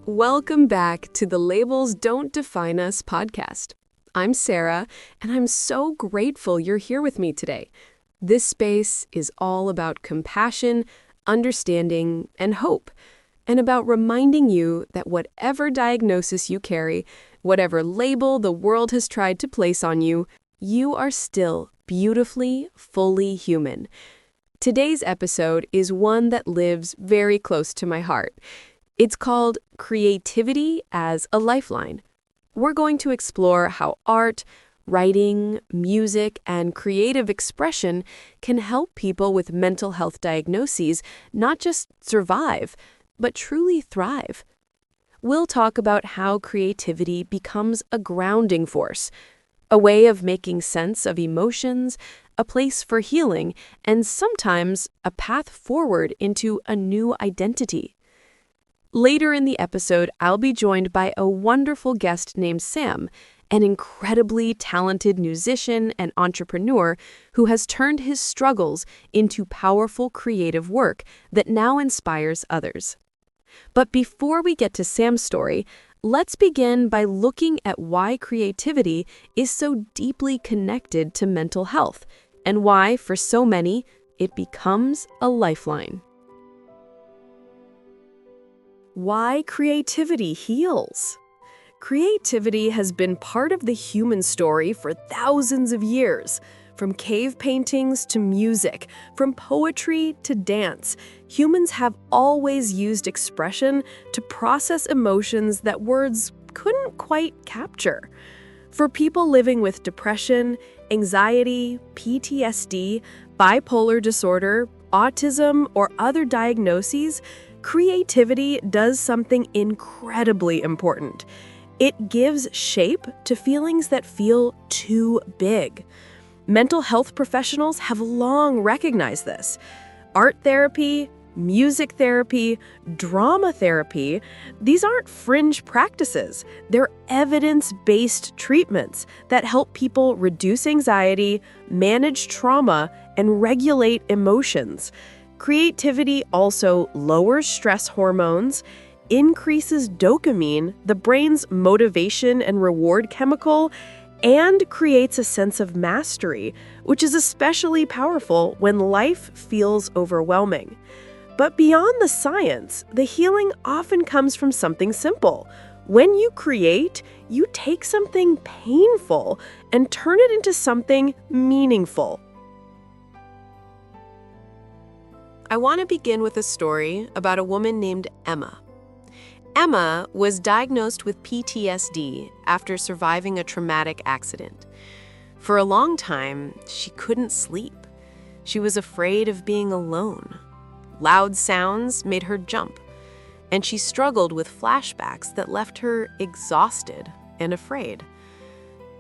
Welcome back to the Labels Don't Define Us podcast. I'm Sarah, and I'm so grateful you're here with me today. This space is all about compassion, understanding, and hope, and about reminding you that whatever diagnosis you carry, whatever label the world has tried to place on you, you are still beautifully, fully human. Today's episode is one that lives very close to my heart. It's called Creativity as a Lifeline. We're going to explore how art, writing, music, and creative expression can help people with mental health diagnoses not just survive, but truly thrive. We'll talk about how creativity becomes a grounding force, a way of making sense of emotions, a place for healing, and sometimes a path forward into a new identity. Later in the episode, I'll be joined by a wonderful guest named Sam, an incredibly talented musician and entrepreneur who has turned his struggles into powerful creative work that now inspires others. But before we get to Sam's story, let's begin by looking at why creativity is so deeply connected to mental health and why, for so many, it becomes a lifeline. Why creativity heals. Creativity has been part of the human story for thousands of years. From cave paintings to music, from poetry to dance, humans have always used expression to process emotions that words couldn't quite capture. For people living with depression, anxiety, PTSD, bipolar disorder, autism, or other diagnoses, creativity does something incredibly important. It gives shape to feelings that feel too big. Mental health professionals have long recognized this. Art therapy, music therapy, drama therapy, these aren't fringe practices. They're evidence-based treatments that help people reduce anxiety, manage trauma, and regulate emotions. Creativity also lowers stress hormones, increases dopamine, the brain's motivation and reward chemical, and creates a sense of mastery, which is especially powerful when life feels overwhelming. But beyond the science, the healing often comes from something simple. When you create, you take something painful and turn it into something meaningful. I want to begin with a story about a woman named Emma. Emma was diagnosed with PTSD after surviving a traumatic accident. For a long time, she couldn't sleep. She was afraid of being alone. Loud sounds made her jump, and she struggled with flashbacks that left her exhausted and afraid.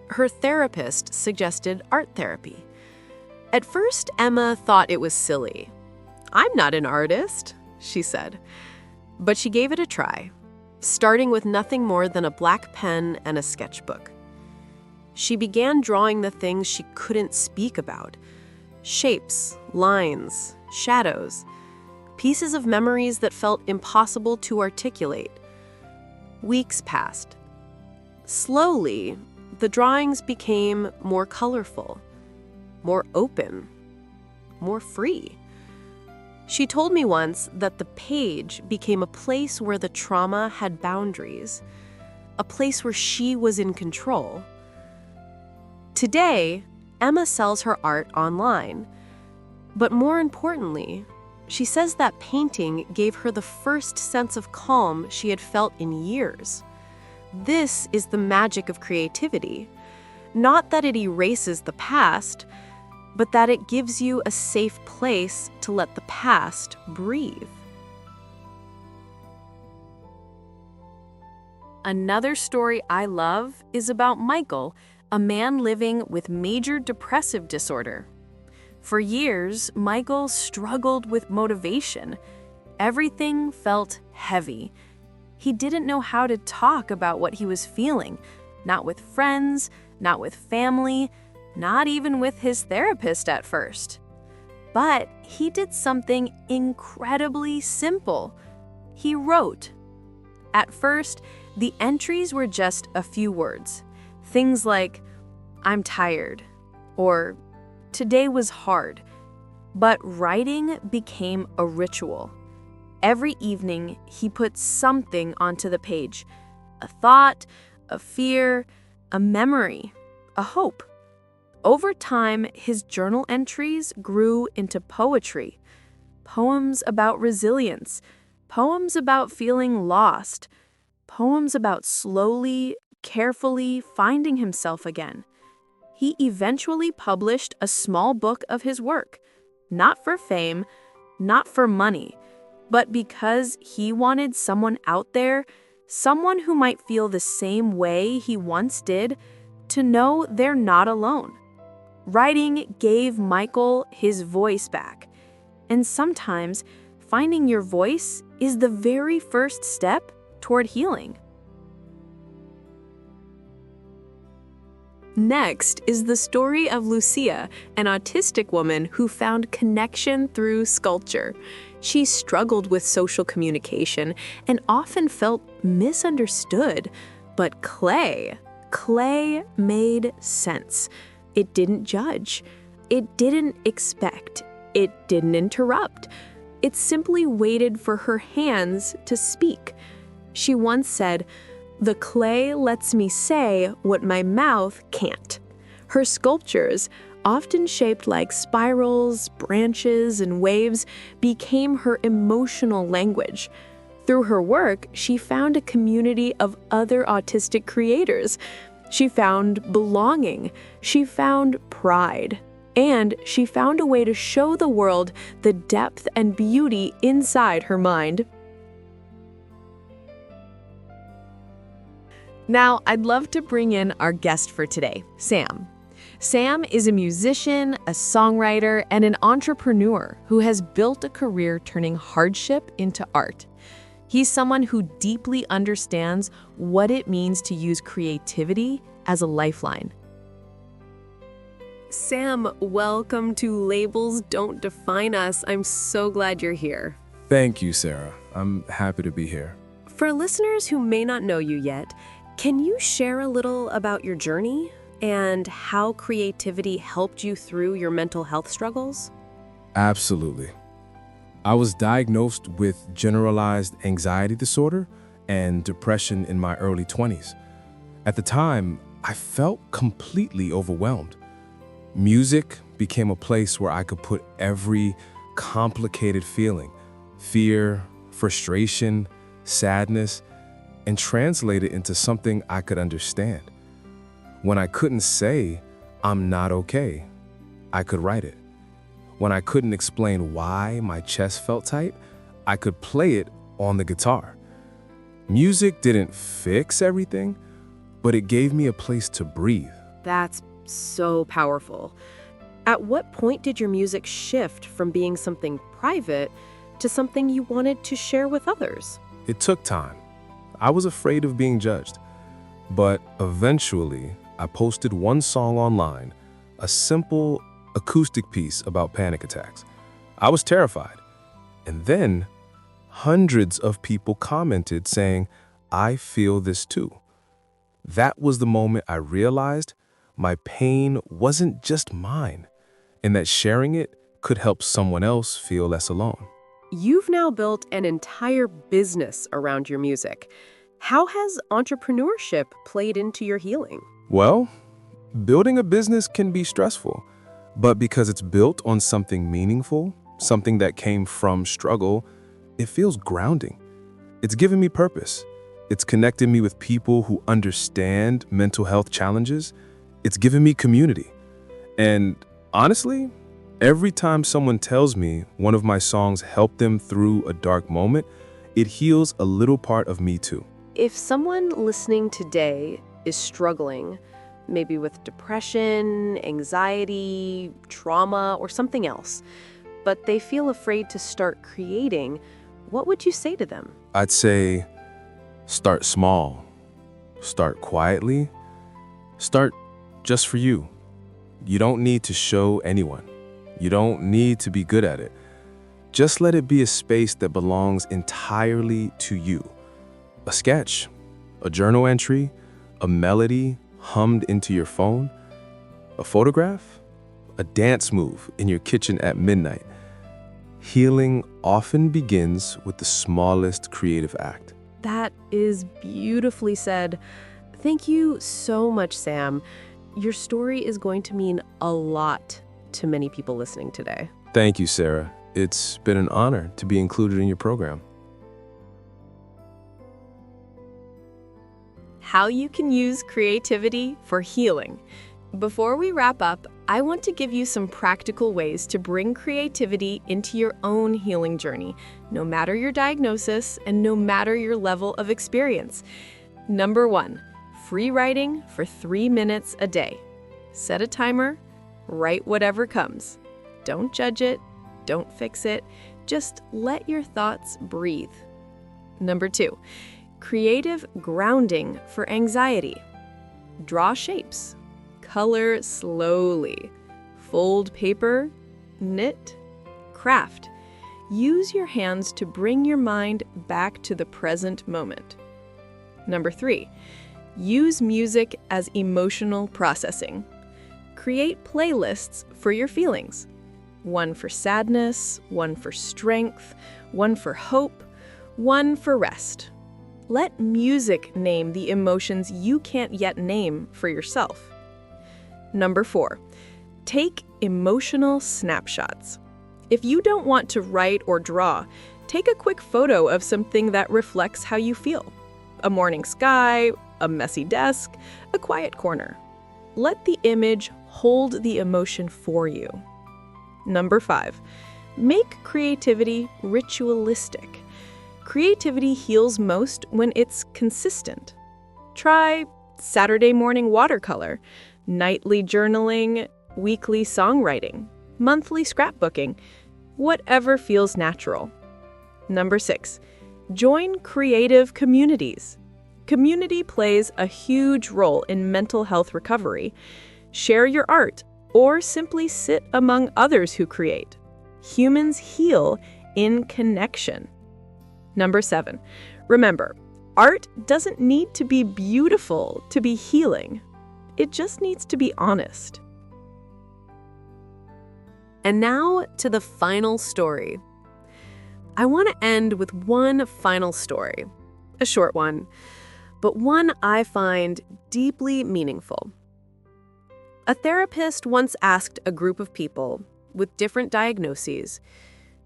Her therapist suggested art therapy. At first, Emma thought it was silly. "I'm not an artist," she said. But she gave it a try, starting with nothing more than a black pen and a sketchbook. She began drawing the things she couldn't speak about: shapes, lines, shadows, pieces of memories that felt impossible to articulate. Weeks passed. Slowly, the drawings became more colorful, more open, more free. She told me once that the page became a place where the trauma had boundaries, a place where she was in control. Today, Emma sells her art online. But more importantly, she says that painting gave her the first sense of calm she had felt in years. This is the magic of creativity. Not that it erases the past, but that it gives you a safe place to let the past breathe. Another story I love is about Michael, a man living with major depressive disorder. For years, Michael struggled with motivation. Everything felt heavy. He didn't know how to talk about what he was feeling, not with friends, not with family, not even with his therapist at first. But he did something incredibly simple. He wrote. At first, the entries were just a few words. Things like, "I'm tired," or "Today was hard." But writing became a ritual. Every evening, he put something onto the page. A thought, a fear, a memory, a hope. Over time, his journal entries grew into poetry. Poems about resilience, poems about feeling lost, poems about slowly, carefully finding himself again. He eventually published a small book of his work, not for fame, not for money, but because he wanted someone out there, someone who might feel the same way he once did, to know they're not alone. Writing gave Michael his voice back, and sometimes finding your voice is the very first step toward healing. Next is the story of Lucia, an autistic woman who found connection through sculpture. She struggled with social communication and often felt misunderstood. But clay made sense. It didn't judge. It didn't expect. It didn't interrupt. It simply waited for her hands to speak. She once said, "The clay lets me say what my mouth can't." Her sculptures, often shaped like spirals, branches, and waves, became her emotional language. Through her work, she found a community of other autistic creators. She found belonging. She found pride. And she found a way to show the world the depth and beauty inside her mind. Now, I'd love to bring in our guest for today, Sam. Sam is a musician, a songwriter, and an entrepreneur who has built a career turning hardship into art. He's someone who deeply understands what it means to use creativity as a lifeline. Sam, welcome to Labels Don't Define Us. I'm so glad you're here. Thank you, Sarah. I'm happy to be here. For listeners who may not know you yet, can you share a little about your journey and how creativity helped you through your mental health struggles? Absolutely. I was diagnosed with generalized anxiety disorder and depression in my early 20s. At the time, I felt completely overwhelmed. Music became a place where I could put every complicated feeling, fear, frustration, sadness, and translate it into something I could understand. When I couldn't say, "I'm not okay," I could write it. When I couldn't explain why my chest felt tight, I could play it on the guitar. Music didn't fix everything, but it gave me a place to breathe. That's so powerful. At what point did your music shift from being something private to something you wanted to share with others? It took time. I was afraid of being judged. But eventually, I posted one song online, a simple acoustic piece about panic attacks. I was terrified. And then, hundreds of people commented saying, "I feel this too." That was the moment I realized my pain wasn't just mine, and that sharing it could help someone else feel less alone. You've now built an entire business around your music. How has entrepreneurship played into your healing? Well, building a business can be stressful, but because it's built on something meaningful, something that came from struggle, it feels grounding. It's given me purpose. It's connected me with people who understand mental health challenges. It's given me community. And honestly, every time someone tells me one of my songs helped them through a dark moment, it heals a little part of me too. If someone listening today is struggling, maybe with depression, anxiety, trauma, or something else, but they feel afraid to start creating, what would you say to them? I'd say, start small, start quietly, start just for you. You don't need to show anyone. You don't need to be good at it. Just let it be a space that belongs entirely to you. A sketch, a journal entry, a melody hummed into your phone, a photograph, a dance move in your kitchen at midnight. Healing often begins with the smallest creative act. That is beautifully said. Thank you so much, Sam. Your story is going to mean a lot to many people listening today. Thank you, Sarah. It's been an honor to be included in your program. How you can use creativity for healing. Before we wrap up, I want to give you some practical ways to bring creativity into your own healing journey, no matter your diagnosis and no matter your level of experience. Number 1, free writing for 3 minutes a day. Set a timer, write whatever comes. Don't judge it, don't fix it, just let your thoughts breathe. Number 2, creative grounding for anxiety. Draw shapes. Color slowly. Fold paper. Knit. Craft. Use your hands to bring your mind back to the present moment. Number 3, use music as emotional processing. Create playlists for your feelings. One for sadness, one for strength, one for hope, one for rest. Let music name the emotions you can't yet name for yourself. Number 4, take emotional snapshots. If you don't want to write or draw, take a quick photo of something that reflects how you feel. A morning sky, a messy desk, a quiet corner. Let the image hold the emotion for you. Number 5, make creativity ritualistic. Creativity heals most when it's consistent. Try Saturday morning watercolor, nightly journaling, weekly songwriting, monthly scrapbooking, whatever feels natural. Number 6, join creative communities. Community plays a huge role in mental health recovery. Share your art or simply sit among others who create. Humans heal in connection. Number 7, remember, art doesn't need to be beautiful to be healing. It just needs to be honest. And now to the final story. I want to end with one final story, a short one, but one I find deeply meaningful. A therapist once asked a group of people with different diagnoses,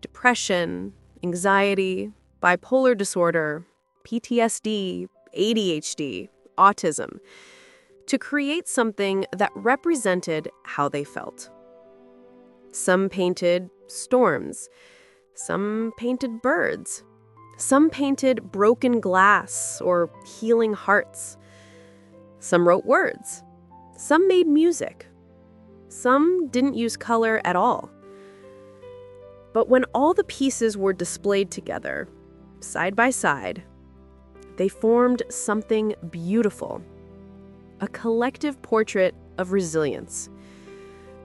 depression, anxiety, bipolar disorder, PTSD, ADHD, autism, to create something that represented how they felt. Some painted storms, some painted birds, some painted broken glass or healing hearts. Some wrote words, some made music, some didn't use color at all. But when all the pieces were displayed together, side by side, they formed something beautiful, a collective portrait of resilience.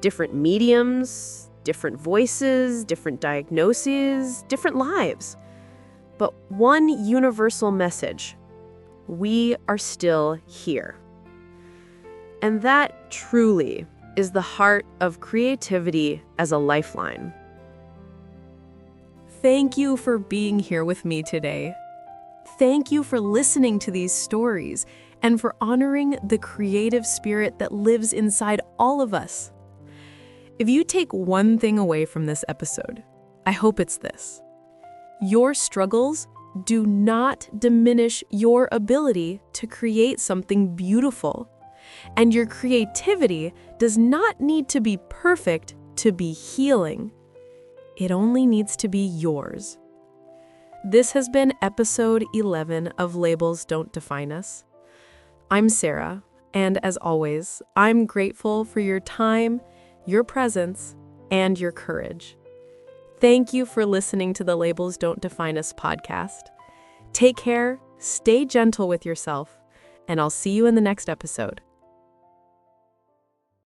Different mediums, different voices, different diagnoses, different lives. But one universal message: we are still here. And that truly is the heart of creativity as a lifeline. Thank you for being here with me today. Thank you for listening to these stories and for honoring the creative spirit that lives inside all of us. If you take one thing away from this episode, I hope it's this: your struggles do not diminish your ability to create something beautiful, and your creativity does not need to be perfect to be healing. It only needs to be yours. This has been episode 11 of Labels Don't Define Us. I'm Sarah, and as always, I'm grateful for your time, your presence, and your courage. Thank you for listening to the Labels Don't Define Us podcast. Take care, stay gentle with yourself, and I'll see you in the next episode.